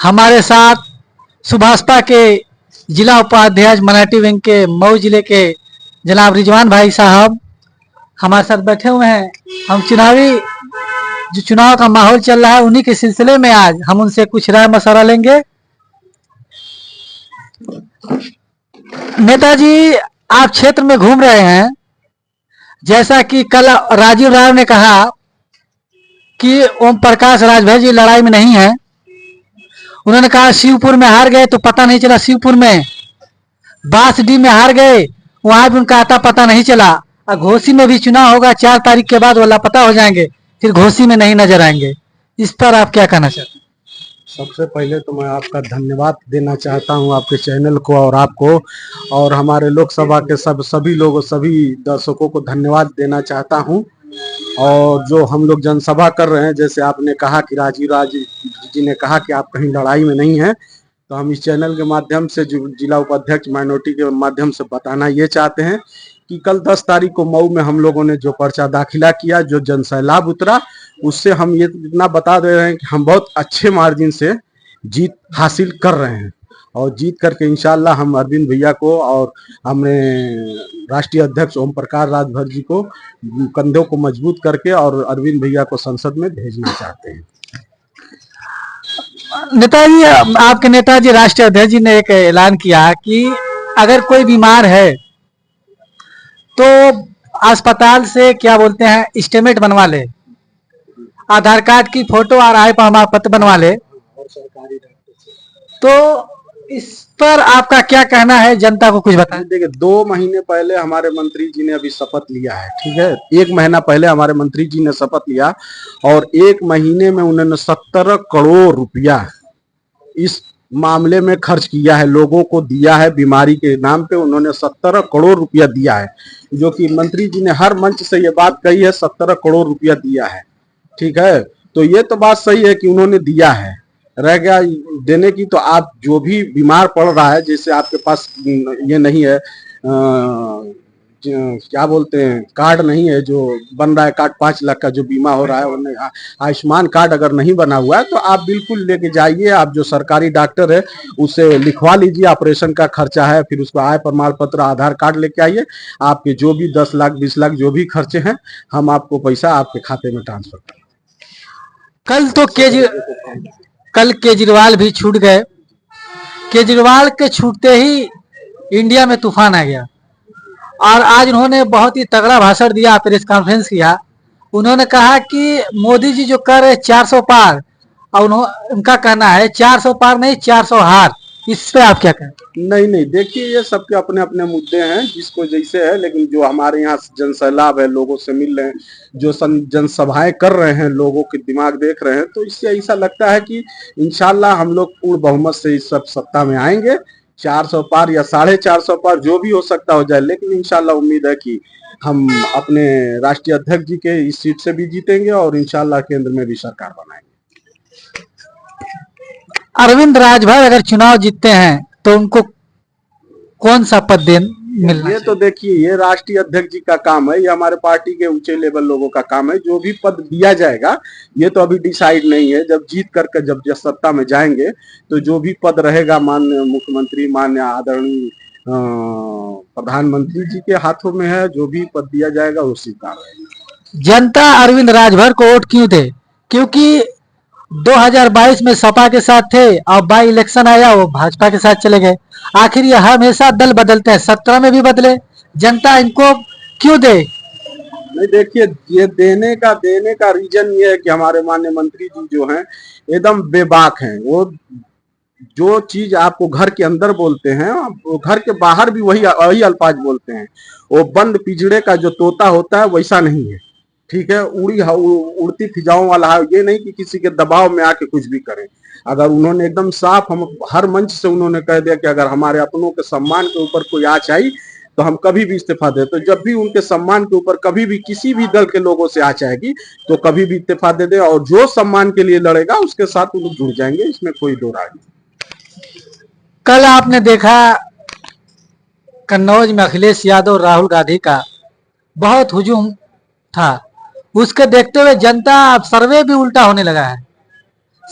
हमारे साथ सुभाषपा के जिला उपाध्यक्ष मराठी विंग के मऊ जिले के जनाब रिजवान भाई साहब हमारे साथ बैठे हुए हैं। हम जो चुनाव का माहौल चल रहा है उन्हीं के सिलसिले में आज हम उनसे कुछ राय मशवरा लेंगे। नेताजी, आप क्षेत्र में घूम रहे हैं, जैसा कि कल राजीव राव ने कहा कि ओम प्रकाश राजभर जी लड़ाई में नहीं है। उन्होंने कहा शिवपुर में हार गए तो पता नहीं चला, शिवपुर में बांसडी में हार गए, वहां भी उनका आता पता नहीं चला। और घोसी में भी चुनाव होगा 4 तारीख के बाद, वो लापता हो जाएंगे, फिर घोसी में नहीं नजर आएंगे। इस पर आप क्या कहना चाहते हैं? सबसे पहले तो मैं आपका धन्यवाद देना चाहता हूं, आपके चैनल को और आपको और हमारे लोकसभा के सभी लोगों, सभी दर्शकों को धन्यवाद देना चाहता हूं। और जो हम लोग जनसभा कर रहे हैं, जैसे आपने कहा कि राजीव जी ने कहा कि आप कहीं लड़ाई में नहीं हैं, तो हम इस चैनल के माध्यम से जो जिला उपाध्यक्ष माइनॉरिटी के माध्यम से बताना ये चाहते हैं कि कल 10 तारीख को मऊ में हम लोगों ने जो पर्चा दाखिला किया, जो जनसैलाब उतरा, उससे हम ये इतना बता दे रहे हैं कि हम बहुत अच्छे मार्जिन से जीत हासिल कर रहे हैं। और जीत करके इंशाल्लाह हम अरविंद भैया को और हमने राष्ट्रीय अध्यक्ष ओम प्रकाश राजभर जी को कंधों को मजबूत करके और अरविंद भैया को संसद में भेजना चाहते हैं। नेताजी, आपके नेताजी राष्ट्रीय अध्यक्ष जी ने एक ऐलान किया कि अगर कोई बीमार है तो अस्पताल से क्या बोलते हैं स्टेटमेंट बनवा ले, आधार कार्ड की फोटो और आय प्रमाण पत्र बनवा ले। तो इस पर आपका क्या कहना है, जनता को कुछ बताएं। देखिए, 2 महीने पहले हमारे मंत्री जी ने अभी शपथ लिया है, ठीक है। 1 महीना पहले हमारे मंत्री जी ने शपथ लिया और 1 महीने में उन्होंने 17 करोड़ रुपया इस मामले में खर्च किया है, लोगों को दिया है। बीमारी के नाम पे उन्होंने 17 करोड़ रुपया दिया है, जो कि मंत्री जी ने हर मंच से ये बात कही है, 17 करोड़ रुपया दिया है, ठीक है। तो ये तो बात सही है कि उन्होंने दिया है, रह गया देने की। तो आप जो भी बीमार पड़ रहा है, जैसे आपके पास ये नहीं है क्या बोलते हैं, कार्ड नहीं है जो बन रहा है, कार्ड 5 लाख का जो बीमा हो रहा है, आयुष्मान कार्ड अगर नहीं बना हुआ है तो आप बिल्कुल लेके जाइए। आप जो सरकारी डॉक्टर है उससे लिखवा लीजिए, ऑपरेशन का खर्चा है, फिर उसको आय प्रमाण पत्र, आधार कार्ड लेके आइए। आपके जो भी 10 लाख 20 लाख जो भी खर्चे हैं, हम आपको पैसा आपके खाते में ट्रांसफर करें। कल केजरीवाल भी छूट गए। केजरीवाल के छूटते ही इंडिया में तूफान आ गया और आज उन्होंने बहुत ही तगड़ा भाषण दिया, प्रेस कॉन्फ्रेंस किया। उन्होंने कहा कि मोदी जी जो कर रहे 400 पार, और उनका कहना है 400 पार नहीं 400 हार। इस पे आप क्या कहें? नहीं, देखिए, ये सबके अपने अपने मुद्दे हैं, जिसको जैसे है। लेकिन जो हमारे यहाँ जनसैलाब है, लोगों से मिल रहे हैं, जो जनसभाएं कर रहे हैं, लोगों के दिमाग देख रहे हैं, तो इससे ऐसा लगता है कि इंशाल्लाह हम लोग पूर्ण बहुमत से इस सब सत्ता में आएंगे। 400 पार या 450 पार जो भी हो सकता हो जाए, लेकिन इंशाल्लाह उम्मीद है कि हम अपने राष्ट्रीय अध्यक्ष जी के इस सीट से भी जीतेंगे और इंशाल्लाह केंद्र में भी सरकार बनाएंगे। अरविंद राजभर अगर चुनाव जीतते हैं तो उनको कौन सा पद मिलना? ये तो देखिए, ये राष्ट्रीय अध्यक्ष जी का काम है, ये हमारे पार्टी के ऊंचे लेवल लोगों का काम है। जो भी पद दिया जाएगा ये तो अभी डिसाइड नहीं है। जब जीत करके जब सत्ता में जाएंगे तो जो भी पद रहेगा माननीय मुख्यमंत्री, माननीय आदरणीय प्रधानमंत्री जी के हाथों में है। जो भी पद दिया जाएगा वो स्वीकार रहेगा। जनता अरविंद राजभर को वोट क्यों दे? क्योंकि 2022 में सपा के साथ थे और बाई इलेक्शन आया वो भाजपा के साथ चले गए। आखिर ये हमेशा दल बदलते हैं, 17 में भी बदले। जनता इनको क्यों दे? नहीं, देखिए, ये देने का रीजन ये है कि हमारे माननीय मंत्री जी जो हैं एकदम बेबाक हैं। वो जो चीज आपको घर के अंदर बोलते हैं, वो घर के बाहर भी वही अल्फाज बोलते हैं। वो बंद पिंजड़े का जो तोता होता है वैसा नहीं है, ठीक है। उड़ती फिजाओं वाला है, ये नहीं कि किसी के दबाव में आके कुछ भी करें। अगर उन्होंने एकदम साफ, हम हर मंच से उन्होंने कह दिया कि अगर हमारे अपनों के सम्मान के ऊपर कोई आँच आई तो हम कभी भी इस्तीफा दे। तो जब भी उनके सम्मान के ऊपर कभी भी किसी भी दल के लोगों से आँच आएगी तो कभी भी इस्तीफा दे दे, और जो सम्मान के लिए लड़ेगा उसके साथ वो लोग जुड़ जाएंगे, इसमें कोई दो राय नहीं। कल आपने देखा कन्नौज में अखिलेश यादव राहुल गांधी का बहुत हुजूम था। उसके देखते हुए जनता अब सर्वे भी उल्टा होने लगा है।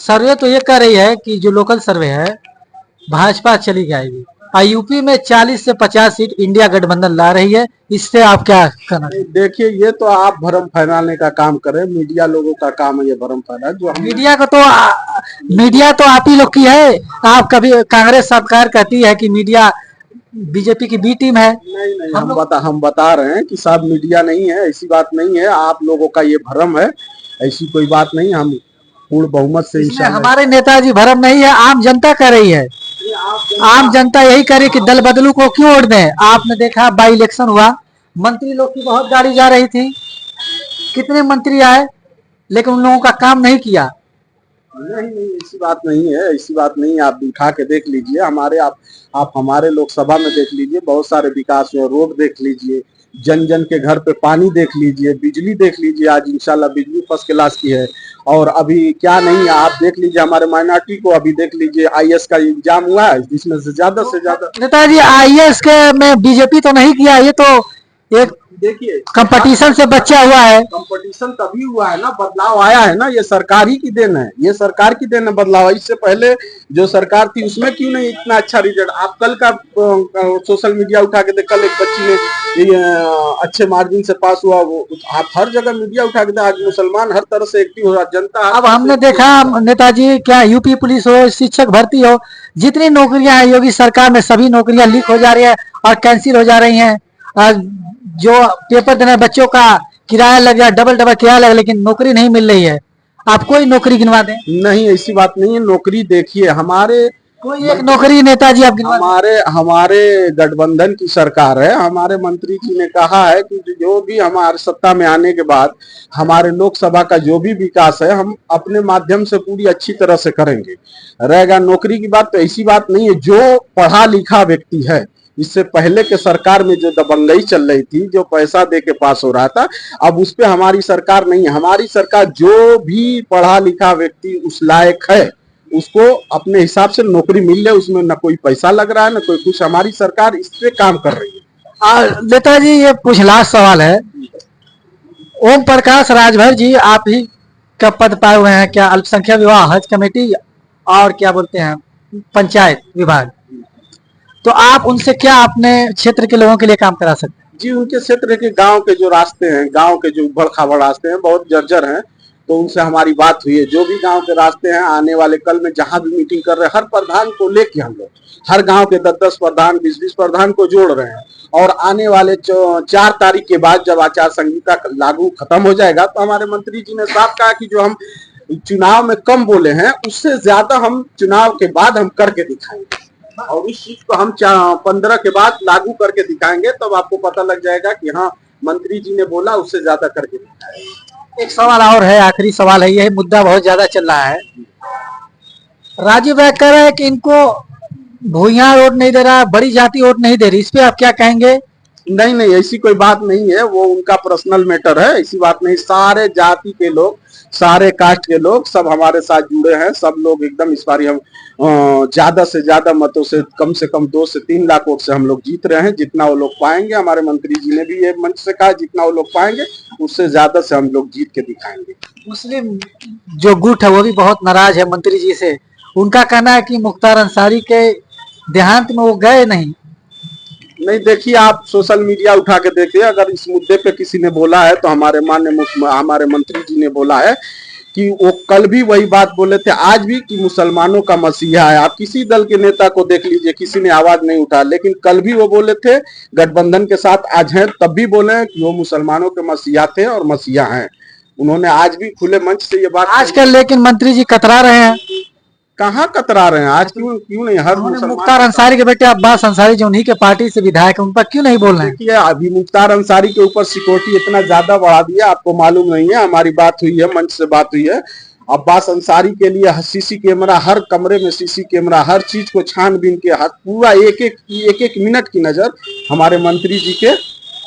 सर्वे तो ये कह रही है कि जो लोकल सर्वे है भाजपा चली जाएगी और यूपी में 40 से 50 सीट इंडिया गठबंधन ला रही है। इससे आप क्या कहना? देखिए, ये तो आप भ्रम फैलाने का काम करें, मीडिया लोगों का काम है ये भ्रम फैला। जो हम मीडिया को तो मीडिया तो आप ही लोग की है। आप कभी कांग्रेस सरकार कहती है कि मीडिया बीजेपी की बी टीम है। नहीं, हम बता रहे हैं कि साहब मीडिया नहीं है, ऐसी बात नहीं है। आप लोगों का ये भ्रम है, ऐसी कोई बात नहीं। हम पूर्ण बहुमत से इंशाल्लाह। हमारे नेताजी भ्रम नहीं है, आम जनता कह रही है। आम जनता यही करे कि दल बदलू को क्यों वोट दें। आपने देखा बाई इलेक्शन हुआ, मंत्री लोग की बहुत गाड़ी जा रही थी, कितने मंत्री आए लेकिन उन लोगों का काम नहीं किया। नहीं, ऐसी बात नहीं है, ऐसी बात नहीं है। आप उठा के देख लीजिए, आप हमारे लोकसभा में देख लीजिए, बहुत सारे विकास हुए। रोड देख लीजिए, जन जन के घर पे पानी देख लीजिए, बिजली देख लीजिए। आज इंशाल्लाह बिजली फर्स्ट क्लास की है। और अभी क्या नहीं है, आप देख लीजिए हमारे माइनॉरिटी को, अभी देख लीजिए IAS का एग्जाम हुआ है, जिसमें से ज्यादा नेताजी IAS के में बीजेपी तो नहीं किया, ये तो एक देखिए कंपटीशन से बचा हुआ है। कंपटीशन तभी हुआ है ना, बदलाव आया है ना, ये सरकार ही की देन है, ये सरकार की देन है बदलाव। इससे पहले जो सरकार थी उसमें क्यों नहीं इतना अच्छा रिजल्ट। आप कल का सोशल मीडिया उठा के देख, कल एक बच्ची ने अच्छे मार्जिन से पास हुआ, वो आप हर जगह मीडिया उठा के, आज मुसलमान हर तरह से एक्टिव हो रहा, जनता। अब हमने देखा नेताजी, क्या यूपी पुलिस हो, शिक्षक भर्ती हो, जितनी नौकरियां हैं योगी सरकार में सभी नौकरियां लीक हो जा रही है और कैंसिल हो जा रही हैं। जो पेपर देने बच्चों का किराया लग जाए, डबल किराया लगे, लेकिन नौकरी नहीं मिल रही है। आप कोई नौकरी गिनवा दें? नहीं, ऐसी बात नहीं है। नौकरी देखिए, हमारे कोई एक नौकरी नेताजी आप गिनवा दें? हमारे गठबंधन की सरकार है। हमारे मंत्री जी ने कहा है कि जो भी हमारे सत्ता में आने के बाद हमारे लोकसभा का जो भी विकास है, हम अपने माध्यम से पूरी अच्छी तरह से करेंगे। रहेगा नौकरी की बात, तो ऐसी बात नहीं है। जो पढ़ा लिखा व्यक्ति है, इससे पहले के सरकार में जो दबंगई चल रही थी, जो पैसा दे के पास हो रहा था, अब उस पे हमारी सरकार नहीं है। हमारी सरकार जो भी पढ़ा लिखा व्यक्ति उस लायक है, उसको अपने हिसाब से नौकरी मिल रही है, उसमें न कोई पैसा लग रहा है न कोई कुछ। हमारी सरकार इस पे काम कर रही है। नेताजी ये कुछ लास्ट सवाल है, ओम प्रकाश राजभर जी आप ही का पद पाए हुए हैं, क्या अल्पसंख्यक विवाह हज कमेटी और क्या बोलते हैं पंचायत विभाग, तो आप उनसे क्या अपने क्षेत्र के लोगों के लिए काम करा सकते हैं? जी, उनके क्षेत्र के गांव के जो रास्ते हैं, गांव के जो उबड़ खाबड़ रास्ते हैं, बहुत जर्जर हैं, तो उनसे हमारी बात हुई है। जो भी गांव के रास्ते हैं, आने वाले कल में जहां भी मीटिंग कर रहे हैं, हर प्रधान को लेके हम लोग हर गांव के 10-10 प्रधान, 20-20 प्रधान को जोड़ रहे हैं। और आने वाले 4 तारीख के बाद जब आचार संहिता लागू खत्म हो जाएगा, तो हमारे मंत्री जी ने साफ कहा कि जो हम चुनाव में कम बोले हैं, उससे ज्यादा हम चुनाव के बाद हम करके दिखाएंगे। और इस चीज को हम 15 के बाद लागू करके दिखाएंगे, तब आपको पता लग जाएगा कि हाँ, मंत्री जी ने बोला उससे ज्यादा करके दिखाएंगे। एक सवाल और है, आखिरी सवाल है, यह मुद्दा बहुत ज्यादा चल रहा है। राजीव राय कह रहे हैं कि इनको भूया वोट नहीं दे रहा, बड़ी जाति वोट नहीं दे रही, इस पे आप क्या कहेंगे? नहीं, ऐसी कोई बात नहीं है, वो उनका पर्सनल मैटर है, ऐसी बात नहीं। सारे जाति के लोग, सारे कास्ट के लोग सब हमारे साथ जुड़े हैं। सब लोग एकदम इस बार हम ज्यादा से ज्यादा मतों से कम 2 से 3 लाख वोट से हम लोग जीत रहे हैं। जितना वो लोग पाएंगे, हमारे मंत्री जी ने भी ये मंच से कहा, जितना वो लोग पाएंगे उससे ज्यादा से हम लोग जीत के दिखाएंगे। मुस्लिम जो गुट है वो भी बहुत नाराज है मंत्री जी से। उनका कहना है कि मुख्तार अंसारी के देहांत में वो गए नहीं। देखिए, आप सोशल मीडिया उठा के देखिए, अगर इस मुद्दे पे किसी ने बोला है तो हमारे मंत्री जी ने बोला है कि वो कल भी वही बात बोले थे, आज भी, कि मुसलमानों का मसीहा है। आप किसी दल के नेता को देख लीजिए, किसी ने आवाज नहीं उठा, लेकिन कल भी वो बोले थे गठबंधन के साथ आज हैं, तब भी बोले कि वो मुसलमानों के मसीहा थे और मसीहा हैं। उन्होंने आज भी खुले मंच से ये बात आजकल, लेकिन मंत्री जी कतरा रहे हैं। कहाँ कतरा रहे हैं आज? क्यों नहीं? हर मुख्तार अंसारी के बेटे अब्बास अंसारी जो उन्हीं के पार्टी से विधायक है, उन पर क्यों नहीं बोल रहे हैं? देखिए, अभी मुख्तार अंसारी के ऊपर सिक्योरिटी इतना ज्यादा बढ़ा दिया, आपको मालूम नहीं है। हमारी बात हुई है, मंच से बात हुई है। अब्बास अंसारी के लिए सीसी कैमरा, हर कमरे में सीसी कैमरा, हर चीज को छानबीन के, पूरा एक मिनट की नजर हमारे मंत्री जी के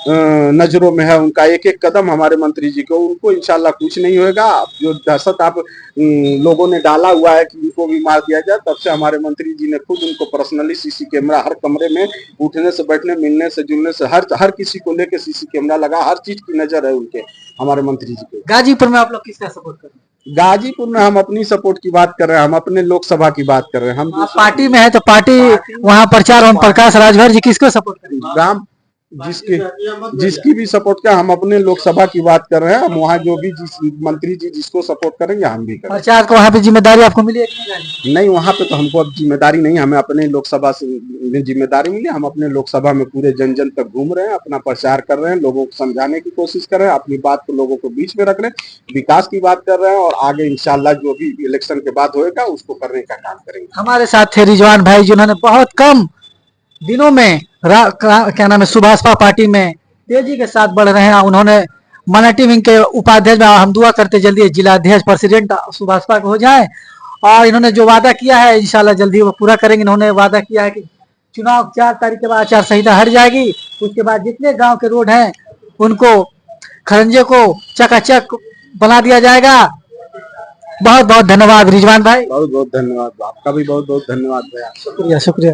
नजरों में है। उनका एक कदम हमारे मंत्री जी को, उनको इंशाल्लाह कुछ नहीं होगा। जो दहशत आप लोगों ने डाला हुआ है कि उनको भी मार दिया जाए, तब से हमारे मंत्री जी ने खुद उनको पर्सनली सीसी कैमरा, हर कमरे में उठने से बैठने, मिलने से जुलने से, हर किसी को लेके सीसी कैमरा लगा, हर चीज की नजर है उनके, हमारे मंत्री जी को। गाजीपुर में आप लोग किसका सपोर्ट करें? गाजीपुर में हम अपनी सपोर्ट की बात कर रहे हैं, हम अपने लोकसभा की बात कर रहे हैं। हम आप पार्टी में है तो पार्टी वहाँ प्रचार ओम प्रकाश राजभर जी किसको सपोर्ट करेंगे? राम जिसकी भी सपोर्ट का, हम अपने लोकसभा की बात कर रहे हैं। हम वहाँ जो भी जिस मंत्री जी जिसको सपोर्ट करेंगे हम भी करेंगे। प्रचार को वहाँ पे जिम्मेदारी आपको मिली है कि नहीं? नहीं, वहाँ पे तो हमको अब जिम्मेदारी नहीं, हमें अपने लोकसभा से जिम्मेदारी मिली। हम अपने लोकसभा में पूरे जन जन तक घूम रहे हैं, अपना प्रचार कर रहे हैं, लोगों को समझाने की कोशिश कर रहे हैं, अपनी बात को लोगों को बीच में रख रहे हैं, विकास की बात कर रहे हैं और आगे इंशाल्लाह जो भी इलेक्शन के बाद होएगा उसको करने का काम करेंगे। हमारे साथ थे रिजवान भाई जिन्होंने बहुत कम दिनों में क्या नाम है सुभाषपा पार्टी में तेजी के साथ बढ़ रहे हैं। उन्होंने माइनॉरिटी विंग के उपाध्यक्ष में, हम दुआ करते जल्दी जिला अध्यक्ष प्रेसिडेंट सुभाषपा को हो जाए और इन्होंने जो वादा किया है इंशाल्लाह जल्दी वो पूरा करेंगे। इन्होंने वादा किया है कि चुनाव 4 तारीख के बाद आचार संहिता हट जाएगी, उसके बाद जितने गांव के रोड हैं उनको खरंजे को चकाचक बना दिया जाएगा। बहुत बहुत धन्यवाद रिजवान भाई। बहुत बहुत धन्यवाद, आपका भी बहुत बहुत धन्यवाद भैया। शुक्रिया शुक्रिया।